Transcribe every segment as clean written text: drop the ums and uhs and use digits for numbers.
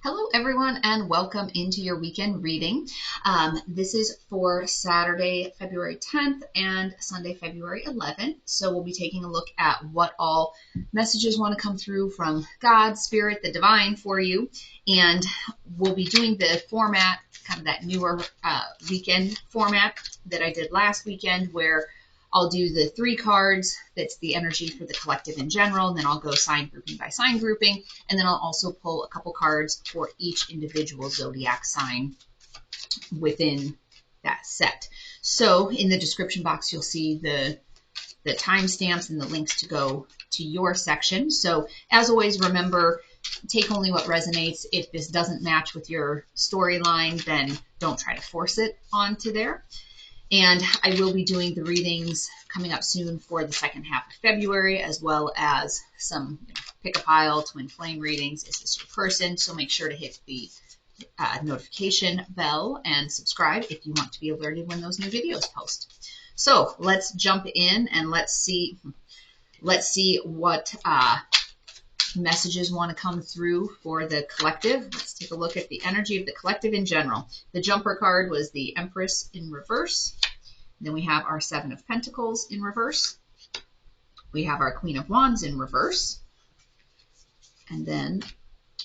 Hello, everyone, and welcome into your weekend reading. This is for Saturday, February 10th and Sunday, February 11th. So we'll be taking a look at what all messages want to come through from God, Spirit, the Divine for you. And we'll be doing the format, kind of that newer weekend format that I did last weekend, where I'll do the 3 cards. That's the energy for the collective in general. And then I'll go sign grouping by sign grouping. And then I'll also pull a couple cards for each individual zodiac sign within that set. So in the description box, you'll see the timestamps and the links to go to your section. So as always, remember, take only what resonates. If this doesn't match with your storyline, then don't try to force it onto there. And I will be doing the readings coming up soon for the second half of February, as well as some pick a pile, twin flame readings. Is this your person? So make sure to hit the notification bell and subscribe if you want to be alerted when those new videos post. So let's jump in and let's see what messages want to come through for the collective. Let's take a look at the energy of the collective in general. The jumper card was the Empress in reverse. Then we have our 7 of Pentacles in reverse. We have our Queen of Wands in reverse. And then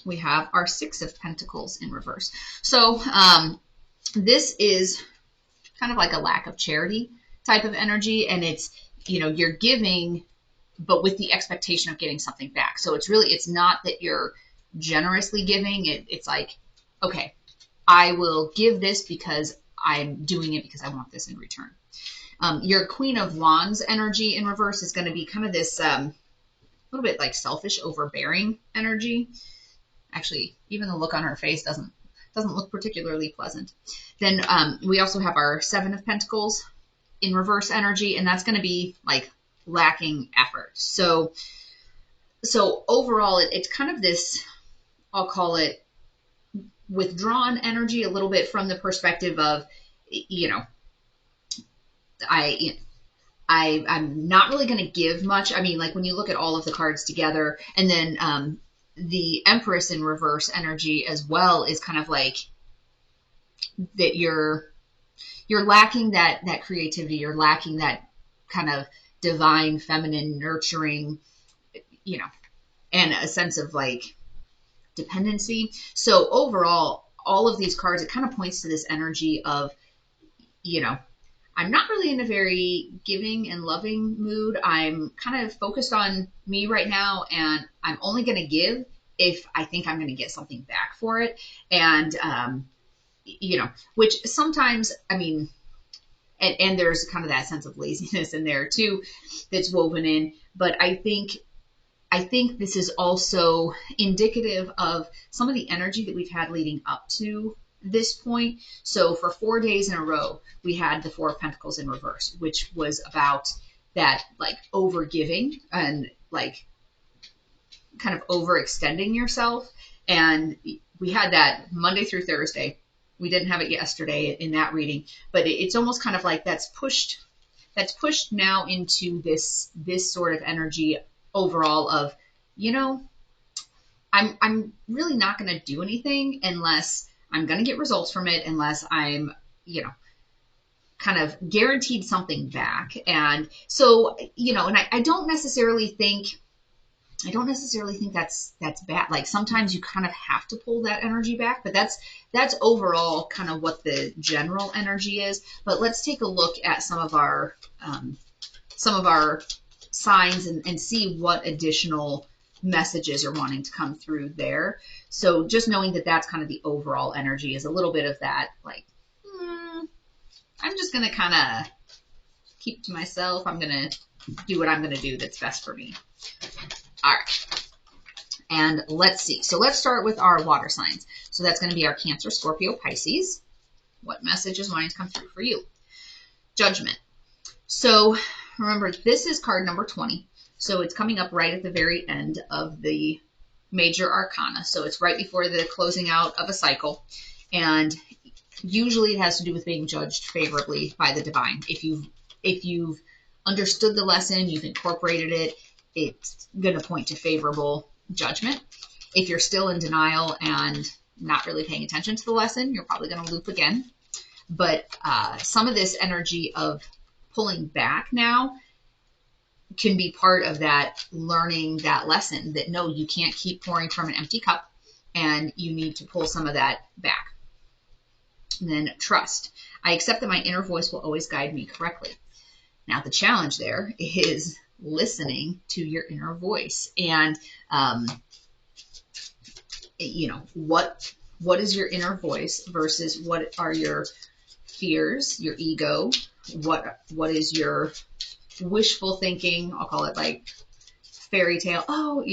we have our 6 of Pentacles in reverse. So this is kind of like a lack of charity type of energy. And it's, you're giving, but with the expectation of getting something back. So it's not that you're generously giving. It's like, okay, I will give this because I'm doing it because I want this in return. Your Queen of Wands energy in reverse is going to be kind of this little bit like selfish, overbearing energy. Actually, even the look on her face doesn't look particularly pleasant. Then we also have our 7 of Pentacles in reverse energy, and that's going to be like lacking effort. So overall, it's kind of this, I'll call it withdrawn energy, a little bit from the perspective of, I'm not really going to give much. I mean, like when you look at all of the cards together, and then the Empress in reverse energy as well is kind of like that you're lacking that creativity. You're lacking that kind of divine, feminine, nurturing, and a sense of like dependency. So overall, all of these cards, it kind of points to this energy of, I'm not really in a very giving and loving mood. I'm kind of focused on me right now, and I'm only going to give if I think I'm going to get something back for it. And, which sometimes, I mean, and there's kind of that sense of laziness in there too that's woven in. But I think this is also indicative of some of the energy that we've had leading up to this point. So for 4 days in a row, we had the 4 of Pentacles in reverse, which was about that like over giving and like kind of overextending yourself. And we had that Monday through Thursday. We didn't have it yesterday in that reading, but it's almost kind of like that's pushed now into this sort of energy overall of, I'm really not going to do anything unless I'm going to get results from it, unless I'm, kind of guaranteed something back. And so, and I don't necessarily think that's bad. Like sometimes you kind of have to pull that energy back, but that's overall kind of what the general energy is. But let's take a look at some of our signs and see what additional messages are wanting to come through there. So just knowing that that's kind of the overall energy is a little bit of that, like, I'm just going to kind of keep to myself. I'm going to do what I'm going to do that's best for me. All right. And let's see. So let's start with our water signs. So that's going to be our Cancer, Scorpio, Pisces. What message is wanting to come through for you? Judgment. So remember, this is card number 20. So it's coming up right at the very end of the major arcana. So it's right before the closing out of a cycle. And usually it has to do with being judged favorably by the divine. If you've understood the lesson, you've incorporated it, it's going to point to favorable judgment. If you're still in denial and not really paying attention to the lesson, you're probably going to loop again. But some of this energy of pulling back now can be part of that learning that lesson, that no, you can't keep pouring from an empty cup, and you need to pull some of that back. And then trust. I accept that my inner voice will always guide me correctly. Now, the challenge there is listening to your inner voice. And, what is your inner voice versus what are your fears, your ego? What is your wishful thinking? I'll call it like fairy tale. Oh,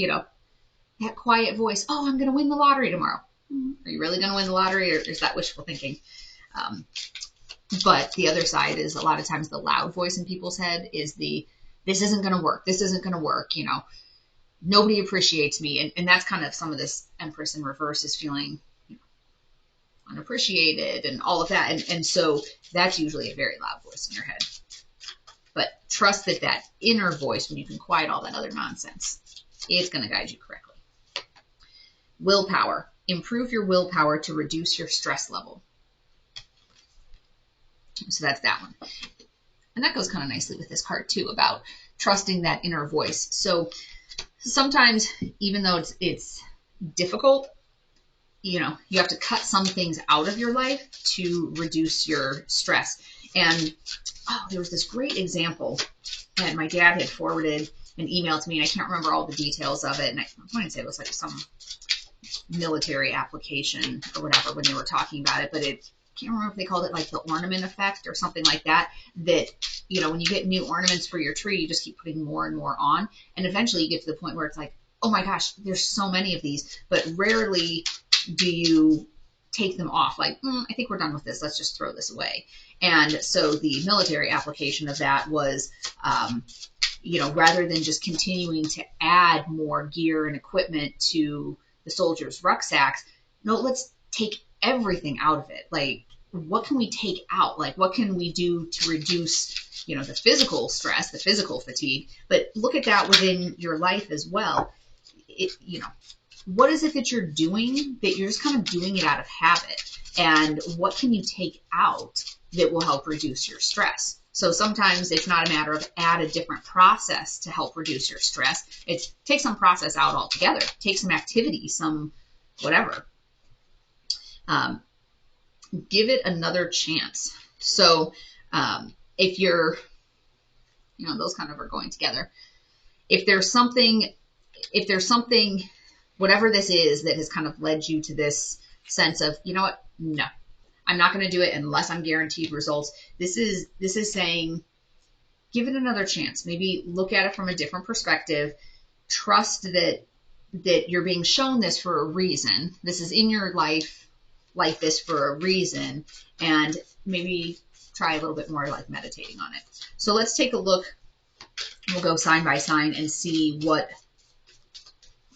that quiet voice. Oh, I'm going to win the lottery tomorrow. Are you really going to win the lottery, or is that wishful thinking? But the other side is, a lot of times the loud voice in people's head is this isn't going to work. This isn't going to work. Nobody appreciates me. And that's kind of some of this Empress in reverse, is feeling unappreciated and all of that. And so that's usually a very loud voice in your head. But trust that inner voice, when you can quiet all that other nonsense, it's going to guide you correctly. Willpower. Improve your willpower to reduce your stress level. So that's that one. And that goes kind of nicely with this card too, about trusting that inner voice. So sometimes, even though it's difficult, you have to cut some things out of your life to reduce your stress. And there was this great example, and my dad had forwarded an email to me, and I can't remember all the details of it. And I wanted to say it was like some military application or whatever when they were talking about it, but I can't remember if they called it like the ornament effect or something like that, when you get new ornaments for your tree, you just keep putting more and more on. And eventually you get to the point where it's like, oh my gosh, there's so many of these, but rarely do you take them off. Like, I think we're done with this. Let's just throw this away. And so the military application of that was, rather than just continuing to add more gear and equipment to the soldiers' rucksacks, no, let's take everything out of it. Like, what can we take out? Like, what can we do to reduce, the physical stress, the physical fatigue? But look at that within your life as well. What is it that you're doing that you're just kind of doing it out of habit? And what can you take out that will help reduce your stress? So sometimes it's not a matter of add a different process to help reduce your stress. It's take some process out altogether. Take some activity, some whatever. Give it another chance. So if you're, those kind of are going together. If there's something, whatever this is that has kind of led you to this sense of, no, I'm not going to do it unless I'm guaranteed results. This is saying, give it another chance. Maybe look at it from a different perspective. Trust that you're being shown this for a reason. This is in your life like this for a reason, and maybe try a little bit more like meditating on it. So let's take a look. We'll go sign by sign and see what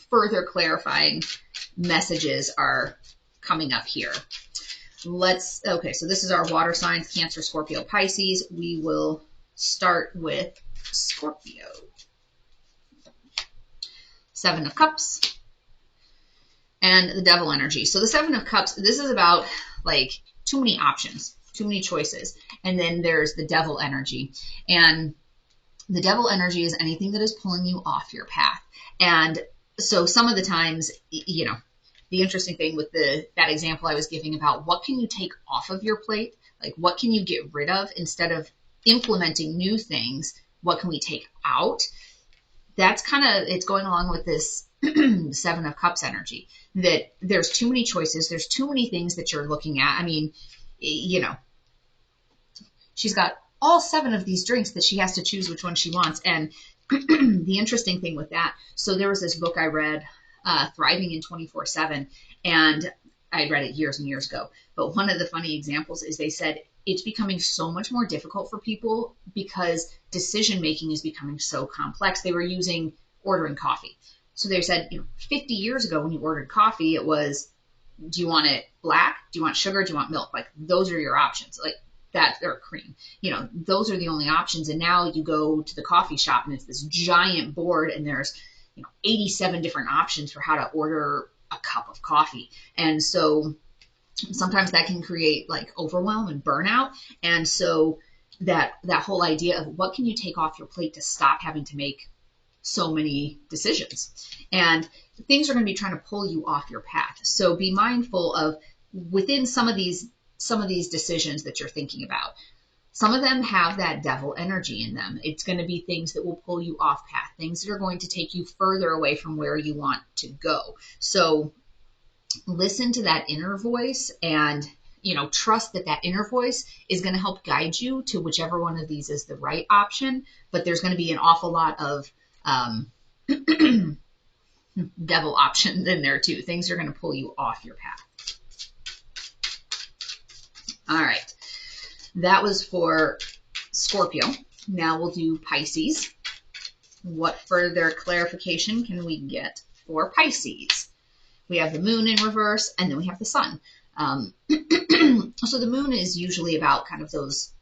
further clarifying messages are coming up here. Okay, so this is our water signs, Cancer, Scorpio, Pisces. We will start with Scorpio. 7 of Cups and the Devil energy. So the 7 of Cups, this is about like too many options, too many choices. And then there's the Devil energy. And the Devil energy is anything that is pulling you off your path. And so some of the times, the interesting thing with that example I was giving about what can you take off of your plate, like what can you get rid of instead of implementing new things, what can we take out? That's kind of, it's going along with this 7 of Cups energy, that there's too many choices. There's too many things that you're looking at. I mean, she's got all 7 of these drinks that she has to choose which one she wants. And the interesting thing with that, so there was this book I read, Thriving in 24/7, and I read it years and years ago. But one of the funny examples is they said it's becoming so much more difficult for people because decision-making is becoming so complex. They were using ordering coffee. So they said, 50 years ago when you ordered coffee, it was, do you want it black? Do you want sugar? Do you want milk? Like, those are your options. Like that, or cream. Those are the only options. And now you go to the coffee shop and it's this giant board and there's, 87 different options for how to order a cup of coffee. And so sometimes that can create like overwhelm and burnout. And so that whole idea of what can you take off your plate to stop having to make so many decisions, and things are going to be trying to pull you off your path. So be mindful of within some of these decisions that you're thinking about. Some of them have that devil energy in them. It's going to be things that will pull you off path, things that are going to take you further away from where you want to go. So listen to that inner voice and, trust that that inner voice is going to help guide you to whichever one of these is the right option. But there's going to be an awful lot of devil options in there too. Things are going to pull you off your path. All right. That was for Scorpio. Now we'll do Pisces. What further clarification can we get for Pisces? We have the moon in reverse, and then we have the sun. So the moon is usually about kind of those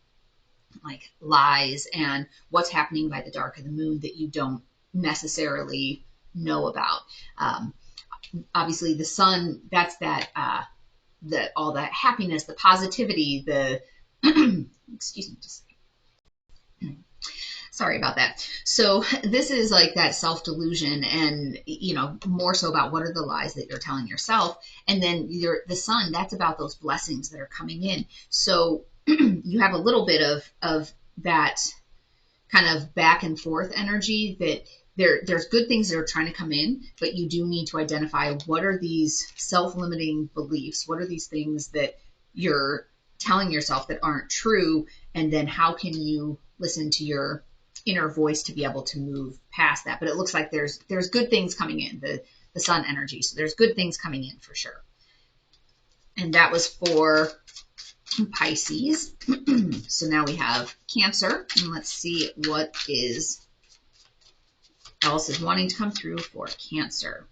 like lies and what's happening by the dark of the moon that you don't necessarily know about. Obviously the sun, that's that all that happiness, the positivity, the excuse me just a second. Sorry about that. So this is like that self-delusion and, more so about what are the lies that you're telling yourself. And then the sun, that's about those blessings that are coming in. So you have a little bit of that kind of back and forth energy that there's good things that are trying to come in, but you do need to identify what are these self-limiting beliefs? What are these things that you're telling yourself that aren't true? And then how can you listen to your inner voice to be able to move past that? But it looks like there's good things coming in, the sun energy. So there's good things coming in for sure. And that was for Pisces. So now we have Cancer, and let's see what else is wanting to come through for Cancer.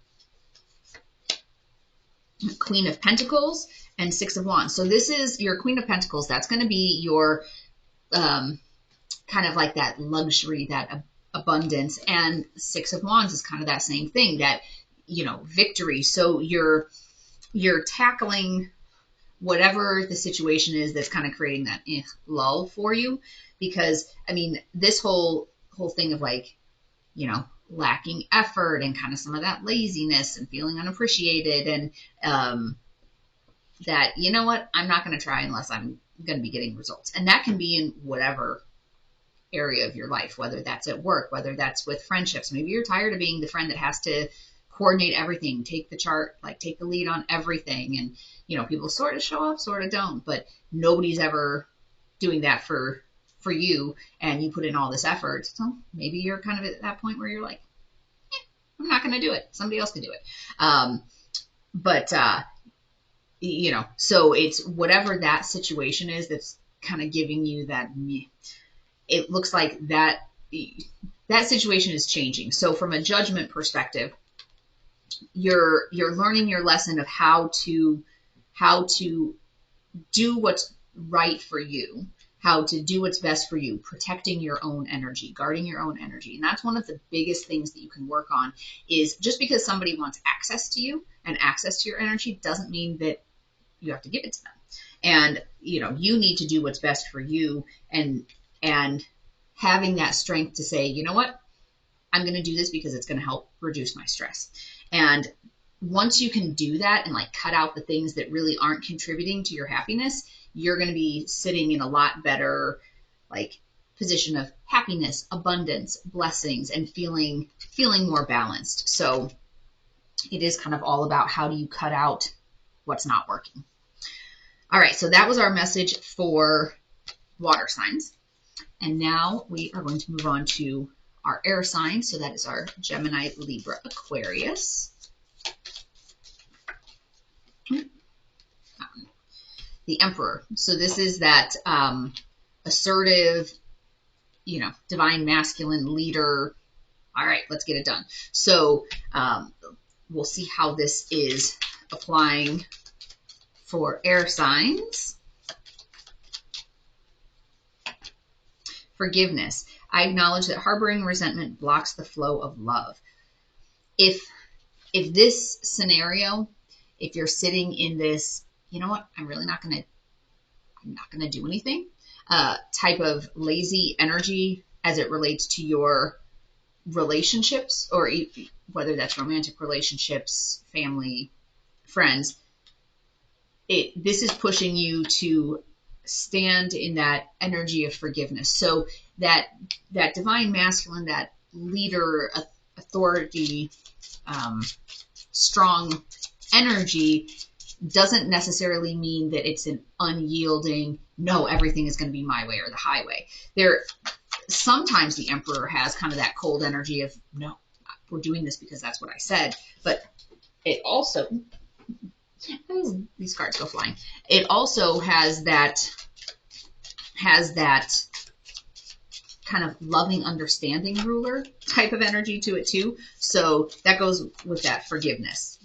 Queen of Pentacles and Six of Wands. So this is your Queen of Pentacles. That's going to be your kind of like that luxury, that abundance. And Six of Wands is kind of that same thing, that, victory. So you're tackling whatever the situation is that's kind of creating that lull for you. Because, this whole thing of like, lacking effort and kind of some of that laziness and feeling unappreciated and that, I'm not going to try unless I'm going to be getting results. And that can be in whatever area of your life, whether that's at work, whether that's with friendships. Maybe you're tired of being the friend that has to coordinate everything, take the lead on everything. And, people sort of show up, sort of don't, but nobody's ever doing that for you, and you put in all this effort. So maybe you're kind of at that point where you're like, I'm not going to do it. Somebody else can do it. So it's whatever that situation is that's kind of giving you that, it looks like that situation is changing. So from a judgment perspective, you're learning your lesson of how to do what's right for you, how to do what's best for you, protecting your own energy, guarding your own energy. And that's one of the biggest things that you can work on. Is just because somebody wants access to you and access to your energy doesn't mean that you have to give it to them. And, you need to do what's best for you, and having that strength to say, you know what, I'm going to do this because it's going to help reduce my stress. And once you can do that and like cut out the things that really aren't contributing to your happiness, you're going to be sitting in a lot better like position of happiness, abundance, blessings, and feeling more balanced. So it is kind of all about how do you cut out what's not working. All right, so that was our message for water signs. And now we are going to move on to our air signs. So that is our Gemini, Libra, Aquarius. The Emperor. So this is that assertive, divine masculine leader. All right, let's get it done. So we'll see how this is applying for air signs. Forgiveness. I acknowledge that harboring resentment blocks the flow of love. If if this scenario, if you're sitting in this, you know what, I'm not going to do anything, type of lazy energy as it relates to your relationships, or whether that's romantic relationships, family, friends, this is pushing you to stand in that energy of forgiveness. So that divine masculine, that leader, authority, strong energy doesn't necessarily mean that it's an unyielding, no, everything is going to be my way or the highway. Sometimes the emperor has kind of that cold energy of, no, we're doing this because that's what I said. But it also, these cards go flying. It also has that kind of loving, understanding ruler type of energy to it too. So that goes with that forgiveness.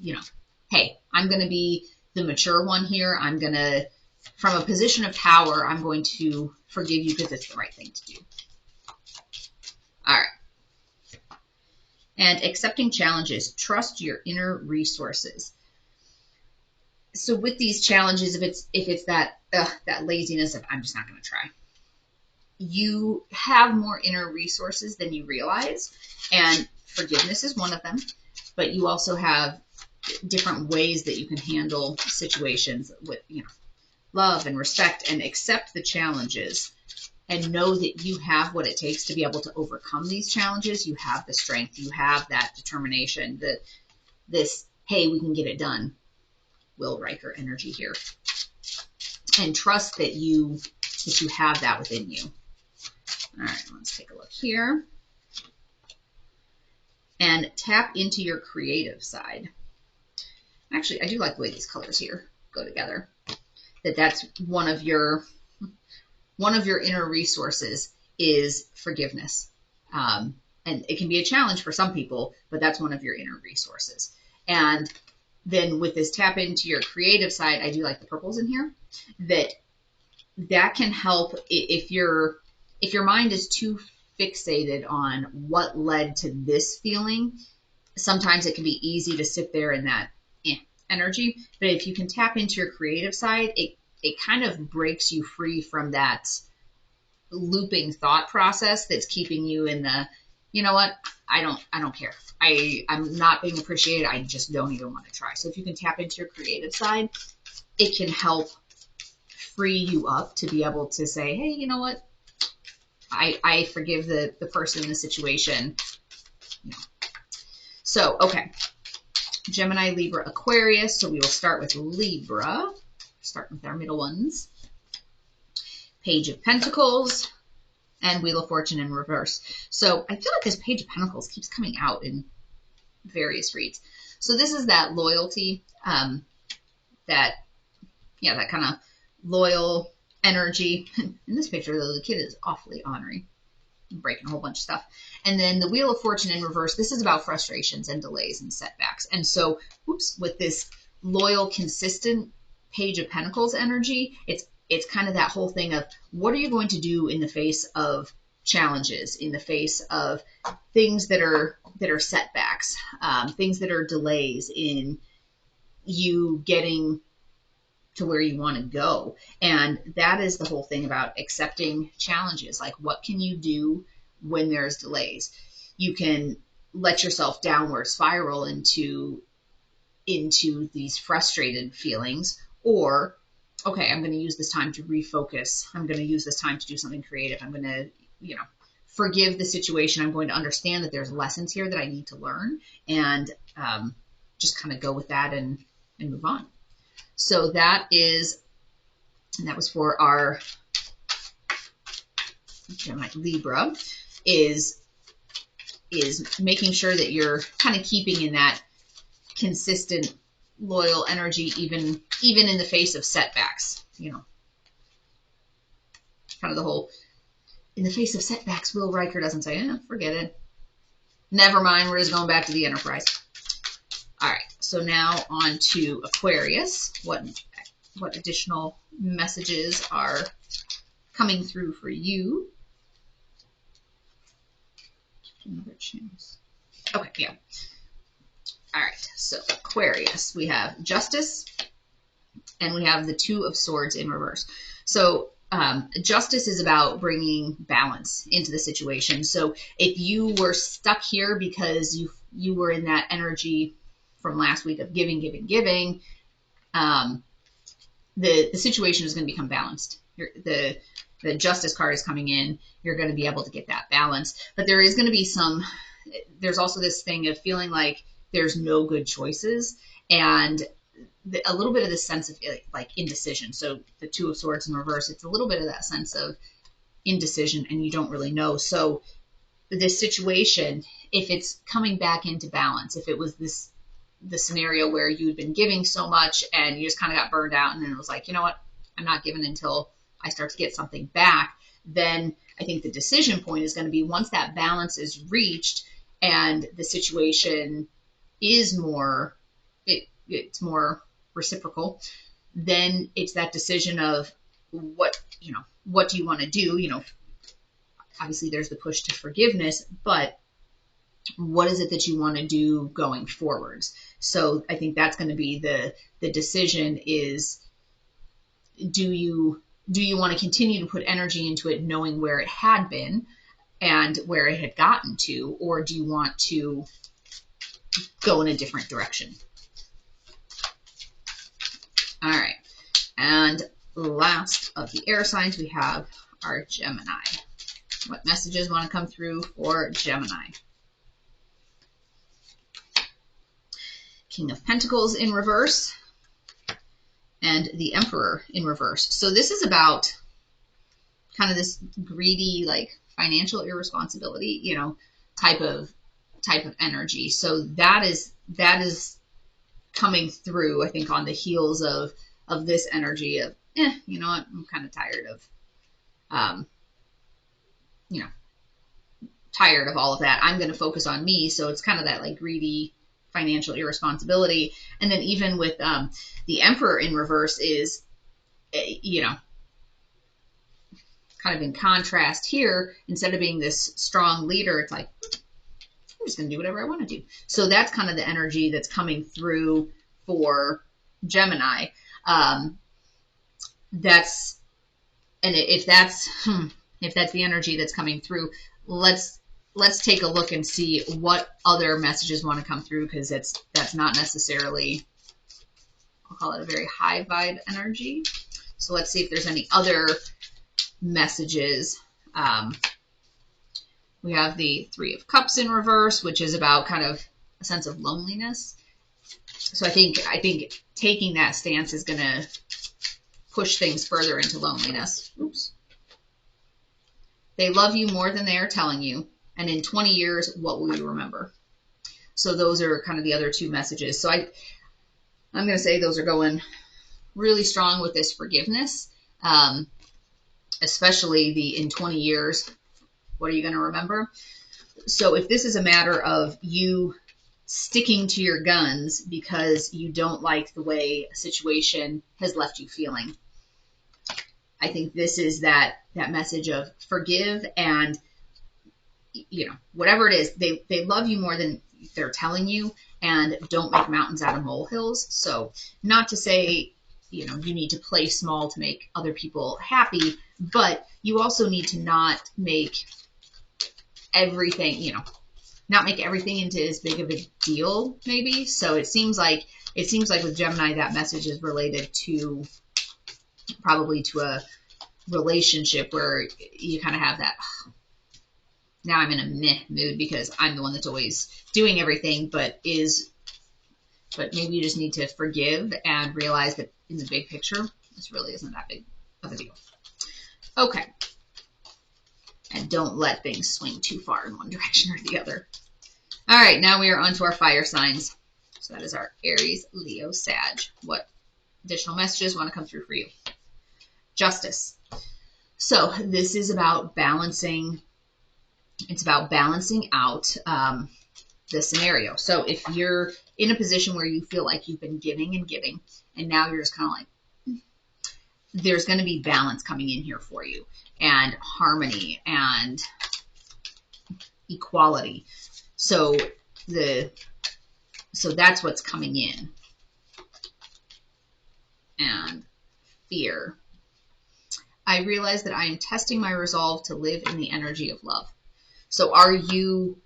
Hey, I'm going to be the mature one here. I'm going to, from a position of power, I'm going to forgive you because it's the right thing to do. All right. And accepting challenges. Trust your inner resources. So with these challenges, if it's that laziness of, I'm just not going to try, you have more inner resources than you realize, and forgiveness is one of them. But you also have different ways that you can handle situations with, love and respect, and accept the challenges, and know that you have what it takes to be able to overcome these challenges. You have the strength, you have that determination, this, hey, we can get it done, Will Riker energy here. And trust that you have that within you. All right, let's take a look here. And tap into your creative side. Actually, I do like the way these colors here go together. That's one of your inner resources is forgiveness. And it can be a challenge for some people, but that's one of your inner resources. And then with this tap into your creative side, I do like the purples in here, that can help if your mind is too fixated on what led to this feeling. Sometimes it can be easy to sit there in that energy, but if you can tap into your creative side, it kind of breaks you free from that looping thought process that's keeping you in the, you know what, I don't care. I'm not being appreciated. I just don't even want to try. So if you can tap into your creative side, it can help free you up to be able to say, hey, you know what? I forgive the person in the situation. So, okay. Gemini, Libra, Aquarius. So we will start with Libra. Start with our middle ones. Page of Pentacles and Wheel of Fortune in reverse. So I feel like this Page of Pentacles keeps coming out in various reads. So this is that loyalty, that kind of loyal energy. In this picture, though, the kid is awfully ornery, breaking a whole bunch of stuff. And then the Wheel of Fortune in reverse, this is about frustrations and delays and setbacks. And so, with this loyal, consistent Page of Pentacles energy, it's kind of that whole thing of, what are you going to do in the face of challenges, in the face of things that are setbacks, things that are delays in you getting to where you want to go. And that is the whole thing about accepting challenges. Like, what can you do when there's delays? You can let yourself downward spiral into these frustrated feelings, or, okay, I'm going to use this time to refocus. I'm going to use this time to do something creative. I'm going to, forgive the situation. I'm going to understand that there's lessons here that I need to learn, and just kind of go with that and move on. So that was for our Libra, is making sure that you're kind of keeping in that consistent, loyal energy, even in the face of setbacks. Kind of the whole, in the face of setbacks, Will Riker doesn't say, forget it. Never mind, we're just going back to the Enterprise. All right, so now on to Aquarius. What additional messages are coming through for you? Another chance. Okay, yeah. All right, so Aquarius, we have Justice, and we have the Two of Swords in reverse. So justice is about bringing balance into the situation. So if you were stuck here because you were in that energy from last week of giving, the situation is going to become balanced. The justice card is coming in. You're going to be able to get that balance. But there is going to be there's also this thing of feeling like there's no good choices, and a little bit of this sense of like indecision. So the Two of Swords in reverse, it's a little bit of that sense of indecision, and you don't really know. So this situation, if it's coming back into balance, if it was the scenario where you'd been giving so much and you just kind of got burned out, and then it was like, you know what, I'm not giving until I start to get something back, then I think the decision point is going to be once that balance is reached and the situation is more, it's more reciprocal, then it's that decision of what do you want to do? Obviously there's the push to forgiveness, but what is it that you want to do going forwards? So I think that's going to be the decision is, do you want to continue to put energy into it knowing where it had been and where it had gotten to, or do you want to go in a different direction? All right. And last of the air signs, we have our Gemini. What messages want to come through for Gemini? King of Pentacles in reverse and the Emperor in reverse. So this is about kind of this greedy, like financial irresponsibility, type of energy. So that is coming through, I think, on the heels of this energy of, you know what, I'm kind of tired of, tired of all of that. I'm going to focus on me. So it's kind of that like greedy financial irresponsibility. And then even with the Emperor in reverse is, kind of in contrast here, instead of being this strong leader, it's like, I'm just going to do whatever I want to do. So that's kind of the energy that's coming through for Gemini. If that's the energy that's coming through, let's take a look and see what other messages want to come through, because that's not necessarily, I'll call it a very high vibe energy. So let's see if there's any other messages. We have the Three of Cups in reverse, which is about kind of a sense of loneliness. So I think taking that stance is going to push things further into loneliness. Oops. They love you more than they are telling you. And in 20 years, what will you remember? So those are kind of the other two messages. So I'm going to say those are going really strong with this forgiveness, especially the in 20 years, what are you going to remember? So if this is a matter of you sticking to your guns because you don't like the way a situation has left you feeling, I think this is that message of forgive, and whatever it is, they love you more than they're telling you, and don't make mountains out of molehills. So not to say, you need to play small to make other people happy, but you also need to not make everything, not make everything into as big of a deal, maybe. So it seems like with Gemini, that message is related to probably to a relationship where you kind of have that, now I'm in a meh mood because I'm the one that's always doing everything, but maybe you just need to forgive and realize that in the big picture, this really isn't that big of a deal. Okay. And don't let things swing too far in one direction or the other. All right, now we are on to our fire signs. So that is our Aries, Leo, Sag. What additional messages want to come through for you? Justice. So this is about balancing. It's about balancing out the scenario. So if you're in a position where you feel like you've been giving, and now you're just kind of like, there's going to be balance coming in here for you, and harmony and equality. So the So that's what's coming in. And fear. I realize that I am testing my resolve to live in the energy of love. So are you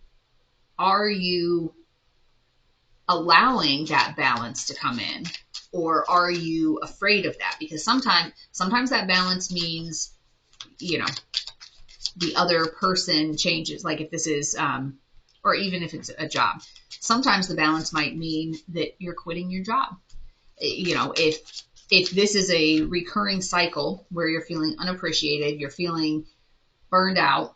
allowing that balance to come in, or are you afraid of that? Because sometimes that balance means, the other person changes. Like if this is, or even if it's a job, sometimes the balance might mean that you're quitting your job. If this is a recurring cycle where you're feeling unappreciated, you're feeling burned out,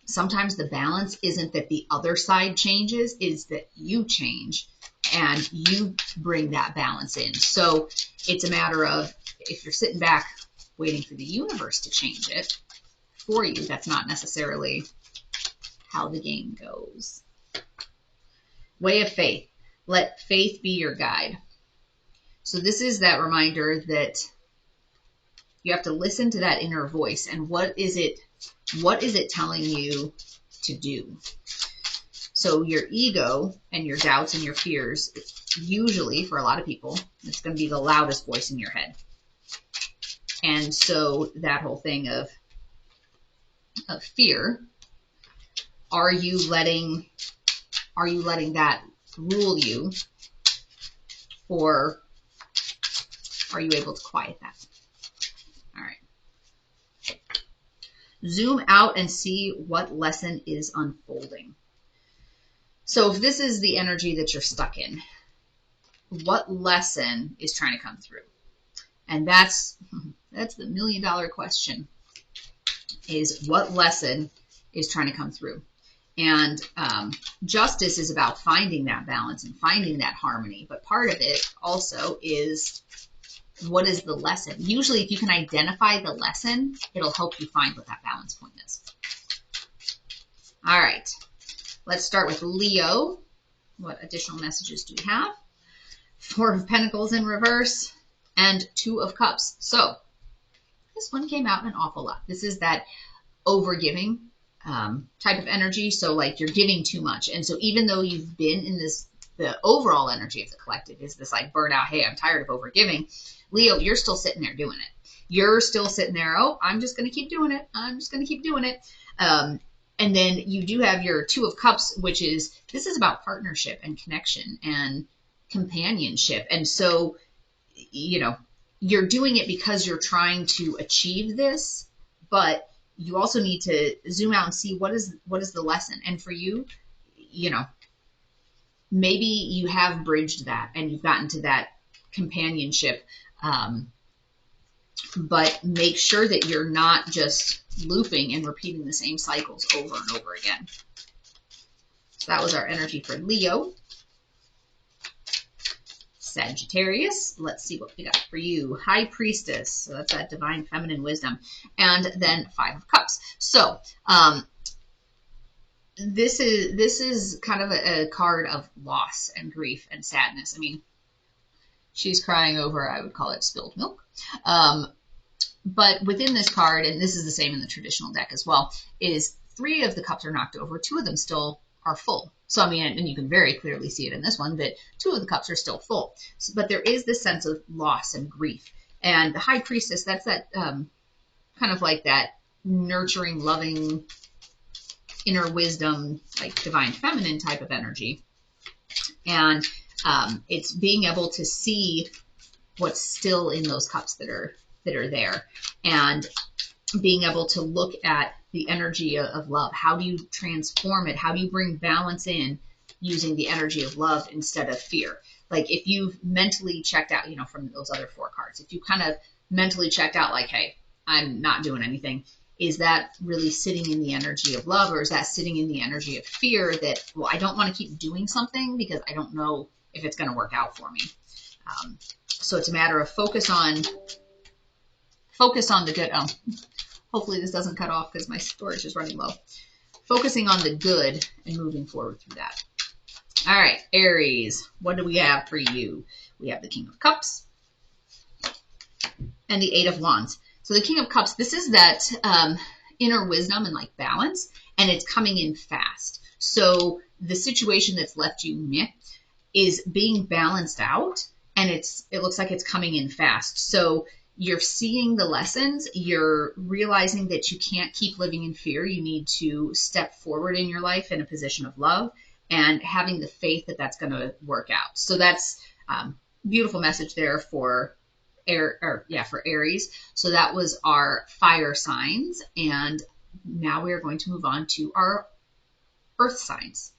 sometimes the balance isn't that the other side changes, is that you change and you bring that balance in. So it's a matter of, if you're sitting back waiting for the universe to change it for you, that's not necessarily how the game goes. Way of faith. Let faith be your guide. So this is that reminder that you have to listen to that inner voice, and what is it telling you to do? So your ego and your doubts and your fears, usually for a lot of people, it's going to be the loudest voice in your head. And so that whole thing of fear, are you letting that rule you, or are you able to quiet that? All right. Zoom out and see what lesson is unfolding. So if this is the energy that you're stuck in, what lesson is trying to come through? And that's the $1 million question, is what lesson is trying to come through? And justice is about finding that balance and finding that harmony. But part of it also is, what is the lesson? Usually if you can identify the lesson, it'll help you find what that balance point is. All right. Let's start with Leo. What additional messages do we have? 4 of Pentacles in reverse and 2 of Cups. So this one came out an awful lot. This is that overgiving type of energy. So like you're giving too much. And so even though you've been in this, the overall energy of the collective is this like burnout, hey, I'm tired of overgiving. Leo, you're still sitting there doing it. You're still sitting there, oh, I'm just going to keep doing it. I'm just going to keep doing it. And then you do have your 2 of Cups, which is, this is about partnership and connection and companionship. And so, you're doing it because you're trying to achieve this, but you also need to zoom out and see what is the lesson. And for you, maybe you have bridged that and you've gotten to that companionship, but make sure that you're not just looping and repeating the same cycles over and over again. So that was our energy for Leo. Sagittarius, let's see what we got for you. High Priestess, so that's that divine feminine wisdom. And then 5 of Cups. So this is kind of a card of loss and grief and sadness. I mean, she's crying over, I would call it spilled milk. But within this card, and this is the same in the traditional deck as well, is 3 of the cups are knocked over, 2 of them still are full. So, I mean, and you can very clearly see it in this one, that 2 of the cups are still full. So, but there is this sense of loss and grief. And the High Priestess, that's that kind of like that nurturing, loving, inner wisdom, like divine feminine type of energy. And it's being able to see what's still in those cups that are there, and being able to look at the energy of love. How do you transform it? How do you bring balance in using the energy of love instead of fear? Like if you've mentally checked out, from those other 4 cards, if you kind of mentally checked out like, hey, I'm not doing anything, is that really sitting in the energy of love, or is that sitting in the energy of fear that, well, I don't want to keep doing something because I don't know if it's going to work out for me. So it's a matter of focus on the good. Oh, hopefully this doesn't cut off because my storage is running low. Focusing on the good and moving forward through that. All right, Aries, what do we have for you? We have the King of Cups and the 8 of Wands. So the King of Cups, this is that inner wisdom and like balance, and it's coming in fast. So the situation that's left you meh, is being balanced out, and it looks like it's coming in fast. So you're seeing the lessons, you're realizing that you can't keep living in fear. You need to step forward in your life in a position of love and having the faith that that's going to work out. So that's beautiful message there for for Aries. So that was our fire signs, and now we are going to move on to our earth signs.